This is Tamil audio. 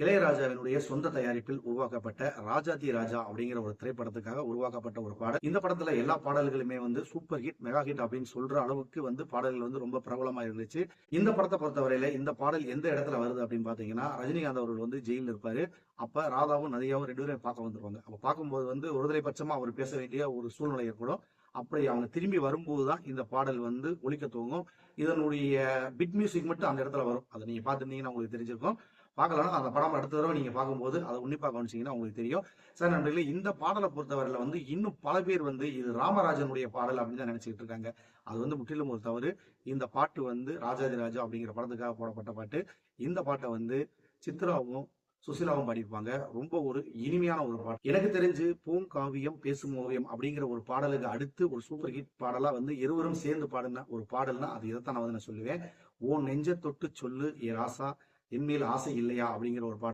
இளையராஜாவினுடைய சொந்த தயாரிப்பில் உருவாக்கப்பட்ட ராஜாதி ராஜா அப்படிங்கிற ஒரு திரைப்படத்துக்காக உருவாக்கப்பட்ட ஒரு பாடல். இந்த படத்துல எல்லா பாடல்களுமே வந்து சூப்பர் ஹிட், மெகா ஹிட் அப்படின்னு சொல்ற அளவுக்கு வந்து பாடல்கள் வந்து ரொம்ப பிரபலமா இருந்துச்சு. இந்த படத்தை பொறுத்தவரையில இந்த பாடல் எந்த இடத்துல வருது அப்படின்னு பாத்தீங்கன்னா, ரஜினிகாந்த் அவர்கள் வந்து ஜெயிலில் இருப்பாரு. அப்ப ராதாவும் நதியாவும் 2 பேரும் பார்க்க வந்துருவாங்க. அப்ப பார்க்கும்போது வந்து ஒருதலை பட்சமா அவர் பேச வேண்டிய ஒரு சூழ்நிலை ஏற்படும். அப்படி அவங்க திரும்பி வரும்போதுதான் இந்த பாடல் வந்து ஒலிக்க துவங்கும். இதனுடைய பிட் மியூசிக் மட்டும் அந்த இடத்துல வரும். அதை நீங்க பார்த்துருந்தீங்கன்னா உங்களுக்கு தெரிஞ்சிருக்கும். பார்க்கலாம். அந்த படம் அடுத்த தடவை நீங்க பார்க்கும்போது அதை உன்னிப்பா கவனிச்சீங்கன்னா உங்களுக்கு தெரியும். சார் நண்பர்களே, இந்த பாடலை பொறுத்தவரையில வந்து இன்னும் பல பேர் வந்து இது ராமராஜனுடைய பாடல் அப்படின்னு தான் நினைச்சிட்டு இருக்காங்க. அது வந்து முற்றிலும் ஒரு தவறு. இந்த பாட்டு வந்து ராஜாதி ராஜா அப்படிங்கிற படத்துக்காக போடப்பட்ட பாட்டு. இந்த பாட்டை வந்து சித்ராவும் சுசிலாவும் பாடியிருப்பாங்க. ரொம்ப ஒரு இனிமையான ஒரு பாட்டு. எனக்கு தெரிஞ்சு பூங்காவியம் பேசும் ஓவியம் அப்படிங்கிற ஒரு பாடலுக்கு அடுத்து ஒரு சூப்பர் ஹிட் பாடலா வந்து இருவரும் சேர்ந்து பாடின ஒரு பாடல்னா அது இதைத்தான் நான் வந்து நான் சொல்லுவேன். ஓ நெஞ்ச தொட்டு சொல்லு ஏ ராசா, என்மேல் ஆசை இல்லையா அப்படிங்கிற ஒரு பாடல்.